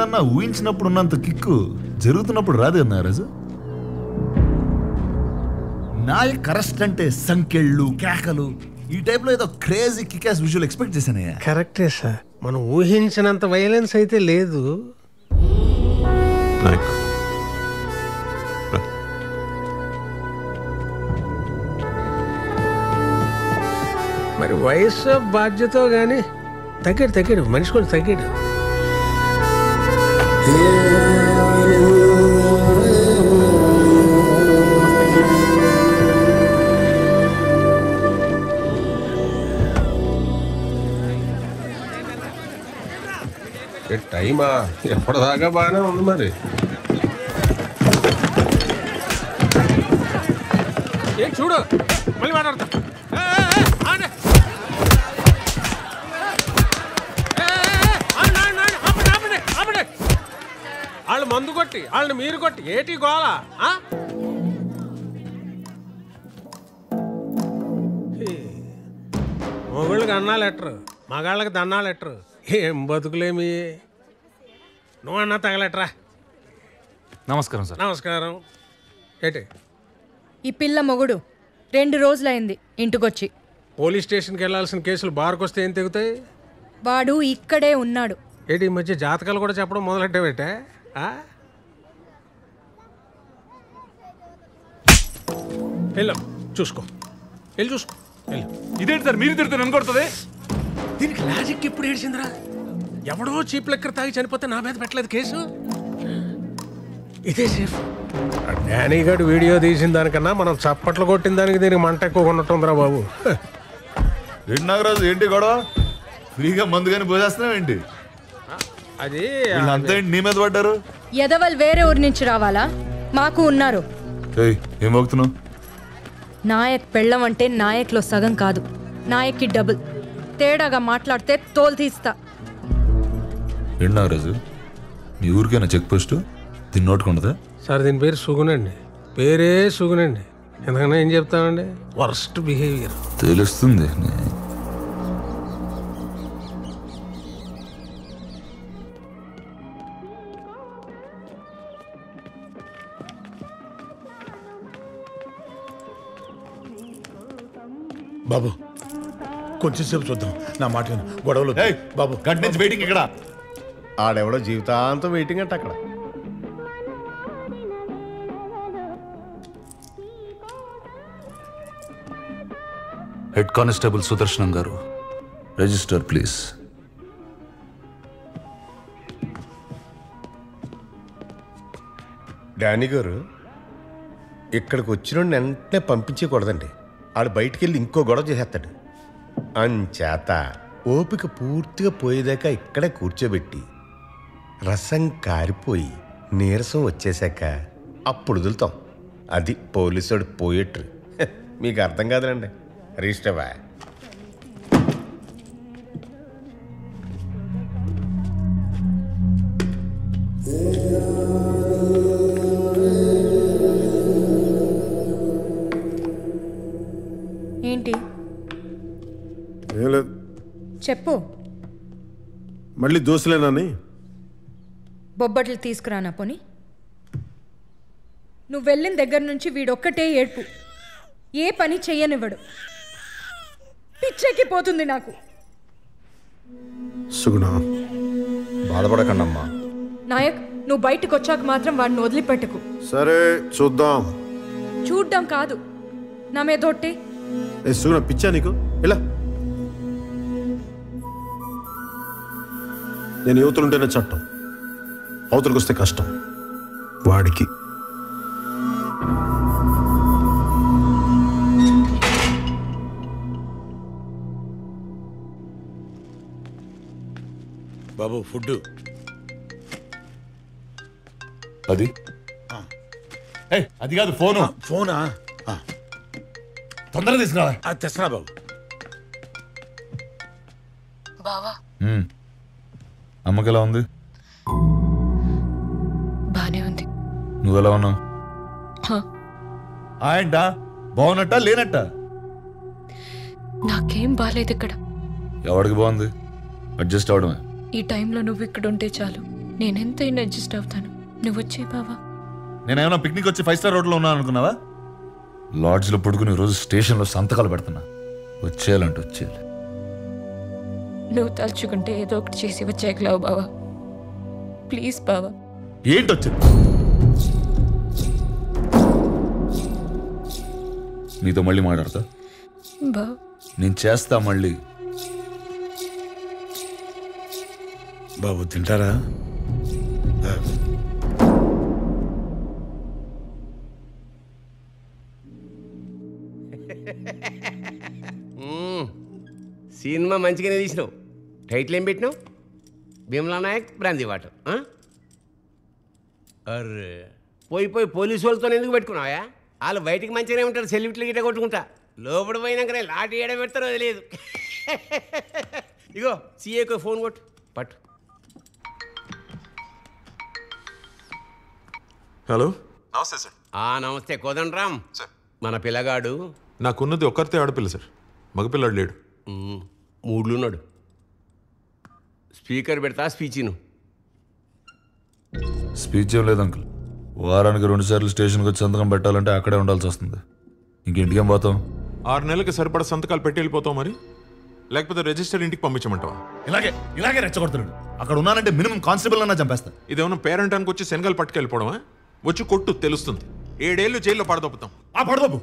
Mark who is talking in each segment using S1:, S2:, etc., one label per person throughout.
S1: ఏదన్నా ఊహించినప్పుడు ఉన్నంత కిక్కు జరుగుతున్నప్పుడు రాదు కదా రాజు. నాయక్ అరెస్ట్ అంటే సంకెళ్ళు కేకలు ఈ టైప్ లో ఏదో క్రేజీ కికాస్ విజువల్ ఎక్స్పెక్ట్ చేశానయ్యా.
S2: కరెక్టే సార్, మనం ఊహించినంత వైలెన్స్ అయితే లేదు. మరి వయసు బాధ్యత కానీ తగ్గాడు మనిషి కూడా తగ్గాడు. టైమా ఎప్పటిదాకా బాగానే ఉంది. మరి చూడు మళ్ళీ మాట్లాడతా. వాళ్ళు మందు కొట్టి వాళ్ళని మీరు కొట్టి ఏటి గోళ. మొగుళ్ళకి అన్నాలు ఎట్టరు, మగాళ్ళకి దన్నాలు ఎట్టరు. ఏం బతుకులేమి. నువ్వన్నా తగలెట్రా.
S3: నమస్కారం సార్.
S2: నమస్కారం. ఏటి
S4: ఈ పిల్ల మొగుడు 2 రోజులైంది ఇంటికొచ్చి.
S2: పోలీస్ స్టేషన్కి వెళ్ళాల్సిన కేసులు బార్కు వస్తే ఏం తెగుతాయి?
S4: వాడు ఇక్కడే ఉన్నాడు.
S2: ఏంటి ఈ మధ్య జాతకాలు కూడా చెప్పడం మొదలెట్టావేటే? వెళ్ళు చూసుకో, వెళ్ళి చూసుకో.
S3: ఇదేంటి సార్ మీరు తిడుతున్నారు అనుకుంటుంది?
S2: దీనికి లాజిక్ ఎప్పుడు ఏడ్చిందిరా? ఎవడో చీప్ లెక్కర్ తాగి చనిపోతే నా మీద పెట్టలేదు కేసు. ఇదే సేఫ్. డానీగాడు వీడియో తీసిన దానికన్నా మనం చప్పట్లు కొట్టిన దానికి దీనికి మంట ఎక్కువ ఉన్నట్టుందిరా బాబు.
S1: ఏంటి నాగరాజు, ఏంటి గొడవ? ఫ్రీగా మందు కానీ పోసేస్తున్నావు ఏంటి?
S2: అది
S1: అంతా ఏంటి నీ మీద పడ్డారు?
S4: ఎదవల్ వేరే ఊరి నుంచి రావాలా? మాకు ఉన్నారు.
S1: ఏం మోగుతున్నావు?
S4: నాయక్ పెళ్ళం అంటే నాయక్లో సగం కాదు, నాయక్కి డబుల్. తేడాగా మాట్లాడితే తోలు తీస్తా.
S1: ఏంటి నాగరాజు, మీ ఊరికైనా చెక్ పోస్ట్ దీన్ని నోటుకుండదా?
S2: సార్ దీని పేరు సుగునండి. పేరే సుగునండి. ఎందుకన్నా ఏం చెప్తామండి, వర్స్ట్ బిహేవియర్.
S1: తెలుస్తుంది.
S5: బాబు కొంచెం సేపు చూద్దాం, నా మాట విను. గొడవలు బాబు.
S1: గంట నుంచి వెయిటింగ్ ఇక్కడ.
S5: ఆడెవడో జీవితాంతం వెయిటింగ్ అంటే అక్కడ.
S1: హెడ్ కానిస్టేబుల్ సుదర్శనం గారు, రిజిస్టర్ ప్లీజ్.
S5: డానీ గారు, ఇక్కడికి వచ్చిన వెంటనే పంపించకూడదండి. ఆడు బయటికి వెళ్ళి ఇంకో గొడవ చేసేస్తాడు. అంచేత ఓపిక పూర్తిగా పోయేదాకా ఇక్కడే కూర్చోబెట్టి రసం కారిపోయి నీరసం వచ్చేసాక అప్పుడు వదులుతాం. అది పోలీసుడు పోయేట్రు. మీకు అర్థం కాదులండి. రిజిస్టర్వా?
S4: ఏంటి
S6: ఏం లేదు,
S4: చెప్పు.
S6: మళ్ళీ దోశలేనని
S4: బొబ్బట్లు తీసుకురానా పోని? నువ్వు వెళ్ళిన దగ్గర నుంచి వీడొక్కటే ఏడ్పు. ఏ పని చెయ్యనివ్వడు. పిచ్చెక్కి పోతుంది నాకు.
S6: సుగుణ,
S1: బాధపడకండమ్మా.
S4: నాయక్, నువ్వు బయటకు వచ్చాక మాత్రం వాడిని వదిలిపెట్టకు.
S6: సరే చూద్దాం.
S4: చూడ్డం కాదు, నా మీద ఒట్టి.
S6: సుగుణ, పిచ్చా నీకు? ఇలా నేను యువతలుంటేనే చట్టం, అవతలకు వస్తే కష్టం. వాడికి
S5: బాబు ఫుడ్
S1: అది అది కాదు, ఫోను.
S5: ఫోనా?
S1: తొందరగా తీసుకురా.
S5: తెస్తున్నా బాబు.
S7: బావా,
S1: అమ్మకి ఎలా ఉంది?
S7: బానే ఉంది.
S1: నువ్వెలా ఉన్నావు? ఏంటా బాగున్నట్ట లేనట్ట?
S7: నాకేం బాలేదు ఇక్కడ.
S1: ఎవడికి బాగుంది? అడ్జస్ట్ అవడమే.
S7: ఈ టైంలో నువ్వు ఇక్కడ ఉంటే చాలు. నేనెంతైనా అడ్జస్ట్ అవుతాను. నువ్వు వచ్చే బావా.
S1: నేనేమైనా పిక్నిక్ వచ్చి 5 స్టార్ హోటల్లో ఉన్నాను అనుకున్నావా? లాడ్జ్లో పడుకుని రోజు స్టేషన్లో సంతకాలు పెడుతున్నా. వచ్చేయాలంటే వచ్చేయాలి.
S7: నువ్వు తలుచుకుంటే ఏదో ఒకటి చేసి వచ్చేయగలవు బావా. ప్లీజ్ బావా.
S1: ఏంటి వచ్చింది? నీతో మళ్ళీ మాట్లాడతా.
S7: బావా
S1: నేను చేస్తా మళ్ళీ.
S5: బాబు తింటారా?
S8: సినిమా మంచిగానే తీసినావు. టైటిల్ ఏం పెట్టినావు? Bheemla Nayak brandy water. అర్రే పోయి పోలీసు వాళ్ళతో ఎందుకు పెట్టుకున్నావా? వాళ్ళు బయటికి మంచిగానే ఉంటారు, సెల్యూట్లు గిట్ట కొట్టుకుంటా. లోపల పోయినాకనే లాఠీ ఏడ పెడతారో తెలియదు. ఇగో సీఏకు ఫోన్ కొట్టు. పట్టు.
S9: హలో.
S3: నమస్తే సార్.
S8: నమస్తే కోదండరామ్ సార్. మన పిల్లగాడు
S9: నాకున్నది ఒక్కరితే ఆడపిల్ల సార్, మగపిల్లాడు లేడు.
S8: మూడ్లున్నాడు. స్పీకర్ పెడతా స్పీచ్ను.
S1: స్పీచ్ ఏం లేదు అంకుల్. వారానికి 2 సార్లు స్టేషన్కి వచ్చి సంతకం పెట్టాలంటే అక్కడే ఉండాల్సి వస్తుంది. ఇంకేం పోతాం?
S9: 6 నెలలకి సరిపడా సంతకాలు పెట్టి వెళ్ళిపోతాం మరి, లేకపోతే రిజిస్టర్ ఇంటికి పంపించమంటావా?
S1: ఇలాగే రెచ్చగొడుతున్నాడు. అక్కడ ఉన్నానంటే మినిమం కానిస్టేబుల్ అన్నా చంపేస్తా.
S9: ఇదేమన్నా పేరెంటానికి వచ్చి శనగలు పట్టుకెళ్ళిపోవడమా? వచ్చి కొట్టు తెలుస్తుంది. 7 ఏళ్ళు జైల్లో పడదొప్పుతాం.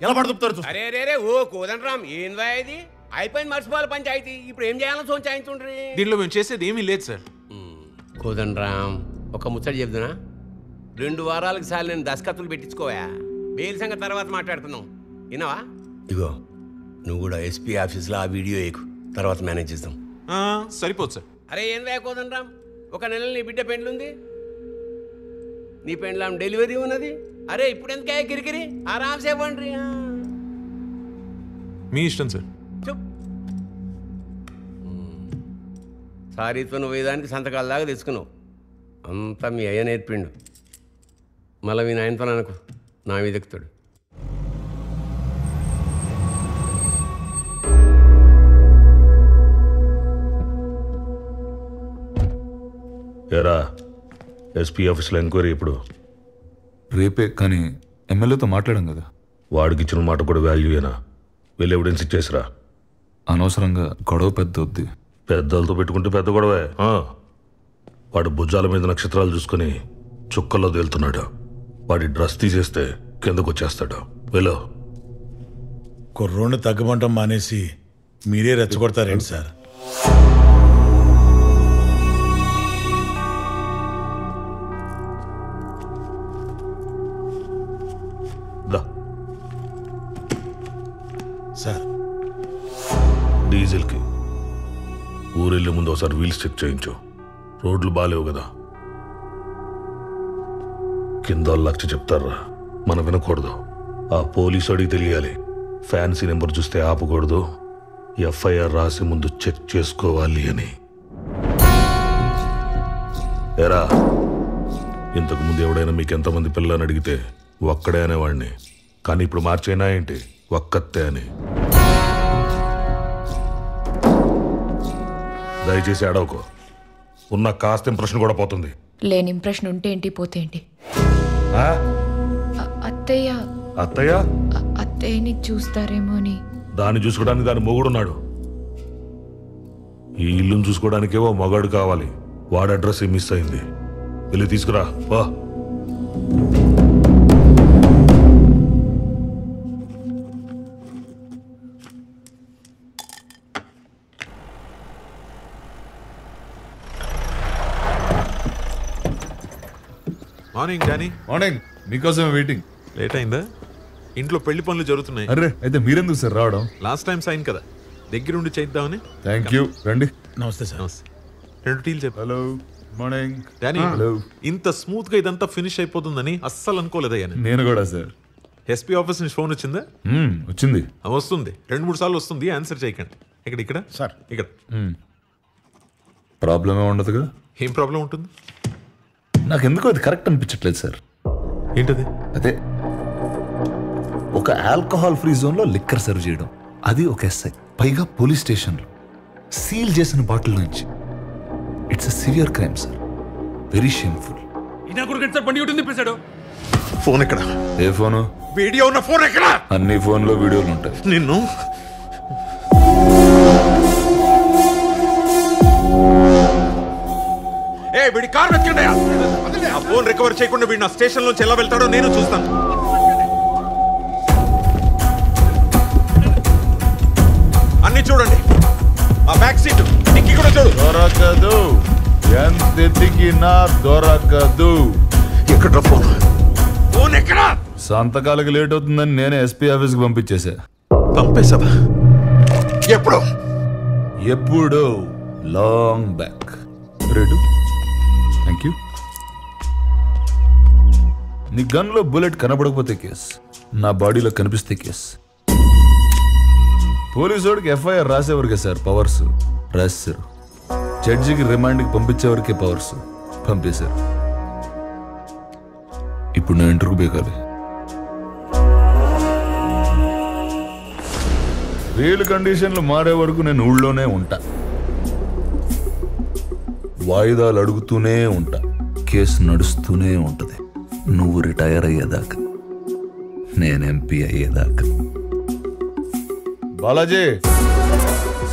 S1: ఎలా పడదొప్పుతారు?
S8: అరే రే ఓ కోదండరామ్ ఏందా ఇది? అయిపోయింది మర్చిపోవాలి పంచాయతీ. ఇప్పుడు ఏం చేయాలో సోంచాయించుండ్రి.
S9: దీనిలో మేము చేసేది ఏమీ లేదు సార్.
S8: కోదండరామ్ ఒక ముచ్చట చెప్తున్నా. 2 వారాలకు సార్లు నేను దస్కత్తులు పెట్టించుకోవా. బెయిల్ సంగతి తర్వాత మాట్లాడుతున్నాం. విన్నావా? ఇగో నువ్వు కూడా ఎస్పీ ఆఫీస్లో ఆ వీడియో ఎక్కు, తర్వాత మేనేజ్ చేద్దాం.
S9: సరిపోదు సార్.
S8: అరే ఏందా కోదండరామ్, 1 నెల నీ బిడ్డ పెండ్లుంది, నీ పెండ్లాం డెలివరీ ఉన్నది. అరే ఇప్పుడు ఎందుకే కిరికిరి? ఆరామ్సే ఇవ్వండి.
S9: మీ ఇష్టం సార్.
S8: సారీతో నువ్వు వేదానికి సంతకాల దాకా తెచ్చుకున్నావు. అంతా మీ అయ్య నేర్పిండు. మళ్ళీ మీ నాయనతో అనుకో, నా మీద ఎక్కుతాడు.
S6: ఏరా ఎస్పీ ఆఫీస్లో ఎంక్వైరీ ఇప్పుడు?
S1: రేపే, కానీ ఎమ్మెల్యేతో మాట్లాడాం కదా.
S6: వాడికి ఇచ్చిన మాట కూడా వాల్యూయేనా? వెళ్ళి ఎవిడెన్స్ ఇచ్చేసిరా.
S1: అనవసరంగా గొడవ పెద్ద వద్ది.
S6: పెద్దలతో పెట్టుకుంటే పెద్ద గొడవే. వాడు భుజాల మీద నక్షత్రాలు చూసుకుని చుక్కల్లో తేలుతున్నాడు. వాడి డ్రెస్ తీసేస్తే కిందకు వచ్చేస్తాడు. వెళ్ళు.
S5: కుర్రోడ్ని తగ్గమంటాం మానేసి మీరే రెచ్చగొడతారేంటి సార్? సార్
S6: డీజిల్కి ఊరెళ్ళే ముందు ఒకసారి వీల్స్ చెక్ చేయించు. రోడ్లు బాగాలేవు కదా. కింద 1,00,000 చెప్తారా, మనం వినకూడదు. ఆ పోలీసు అడిగి తెలియాలి. ఫ్యాన్సీ నెంబర్ చూస్తే ఆపకూడదు. ఎఫ్ఐఆర్ రాసి ముందు చెక్ చేసుకోవాలి అని. ఎరా, ఇంతకు ముందు ఎవడైనా మీకు ఎంతమంది పిల్లని అడిగితే ఒక్కడే అనేవాడిని, కానీ ఇప్పుడు మార్చైనా ఏంటి ఒక్కతే అని. దయచేసి అడవకు. ఉన్న కాస్త ఇంప్రెషన్ కూడా పోతుంది.
S7: లేని ఇంప్రెషన్ ఉంటే ఏంటి, పోతే ఏంటి? అత్తయ్య
S6: అత్తయ్య
S7: అత్తయ్యని చూస్తారేమో అని.
S6: దాన్ని చూసుకోవడానికి దాని మొగుడున్నాడు. ఈ ఇల్లును చూసుకోవడానికేవో మగాడు కావాలి. వాడి అడ్రస్ మిస్ అయింది. వెళ్ళి తీసుకురా. వా.
S9: Morning Danny.
S1: మార్నింగ్. మీకోసమే వెయిటింగ్.
S9: లేట్ అయిందా? ఇంట్లో పెళ్లి పనులు జరుగుతున్నాయి.
S1: అరే అయితే మీరెందుకు సార్ రావడం?
S9: లాస్ట్ టైం సైన్ కదా, దగ్గరుండి చేద్దామని.
S1: Thank you. రండి.
S5: నమస్తే సార్.
S9: నమస్తే. 2 టీలు చెప్పు.
S1: హలో. మార్నింగ్.
S9: Danny,
S1: hello.
S9: ఇంత స్మూత్ గా ఇదంతా ఫినిష్ అయిపోతుందని అస్సలు అనుకోలేదయ్యా.
S1: నేను కూడా సార్.
S9: ఎస్పీ ఆఫీస్ నుంచి ఫోన్ వచ్చిందా?
S1: వచ్చింది.
S9: వస్తుంది, 2-3 సార్లు వస్తుంది. ఆన్సర్ చేయకండి. ఇక్కడ
S5: సార్
S9: ఇక్కడ
S1: ప్రాబ్లం ఏమి ఉండదుగా.
S9: ఏం ప్రాబ్లం ఉంటుంది?
S1: నాకెందుకో అది కరెక్ట్ అనిపించట్లేదు సార్.
S9: ఏంటది?
S1: అదే ఒక ఆల్కహాల్ ఫ్రీ జోన్లో లిక్కర్ సర్వ్ చేయడం, అది ఒక ఎస్ఐ, పైగా పోలీస్ స్టేషన్లో సీల్ చేసిన బాటిల్ నుంచి. It's a severe crime sir. Very shameful.
S3: ఇనా కొడుకు సార్ బండి ఒకటి తిప్పేశాడు.
S9: ఫోన్ ఎక్కడ?
S1: ఏ ఫోను?
S9: వీడియో ఉన్న ఫోన్ ఎక్కడ?
S1: అన్ని ఫోన్లో వీడియోలు ఉంటాయి.
S9: నిన్ను వీడి కార్ వెతకండి. ఆ ఫోన్ రికవర్ చేయకుండా వీడు నా స్టేషన్ నుంచి ఎలా వెళ్తాడో నేను చూస్తాను. అన్ని చూడండి. ఆ బ్యాక్ సీట్ డిక్కీ కూడా చూడు.
S1: దొరకదు, ఎంత ఎతికినా దొరకదు.
S9: ఎక్కడ ఫోన్? ఫోన్ ఎక్కడ?
S1: సంతకాలకి లేట్ అవుతుందని నేనే ఎస్పీ ఆఫీస్కి పంపించేశా.
S9: పంపేశావా? ఎప్పుడు?
S1: ఎప్పుడు? Long back. Ready? Thank you. నీ గన్లో బుల్లెట్ కనబడకపోతే కేస్, నా బాడీలో కనిపిస్తే కేస్. పోలీసోడికి ఎఫ్ఐఆర్ రాసేవరకే సార్ పవర్స్ రాశారు. జడ్జికి రిమాండ్కి పంపించేవరకే పవర్స్ పంపేశారు. ఇప్పుడు నేను ఇంటర్వ్యూ బేకాలి. రియల్ కండిషన్లు మారే వరకు నేను ఊళ్ళోనే ఉంటా. వాయిదాలు అడుగుతూనే ఉంటా. కేసు నడుస్తూనే ఉంటది. నువ్వు రిటైర్ అయ్యేదాకా, నేను ఎంపీ అయ్యేదాకా. బాలాజీ,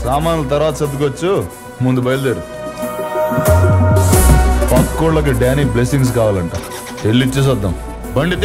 S1: సామాన్లు తర్వాత సర్దుకొచ్చు, ముందు బయలుదేరు. పక్కోళ్ళకి డానీ బ్లెస్సింగ్స్ కావాలంట. వెళ్ళిచ్చేసొద్దాం. బండి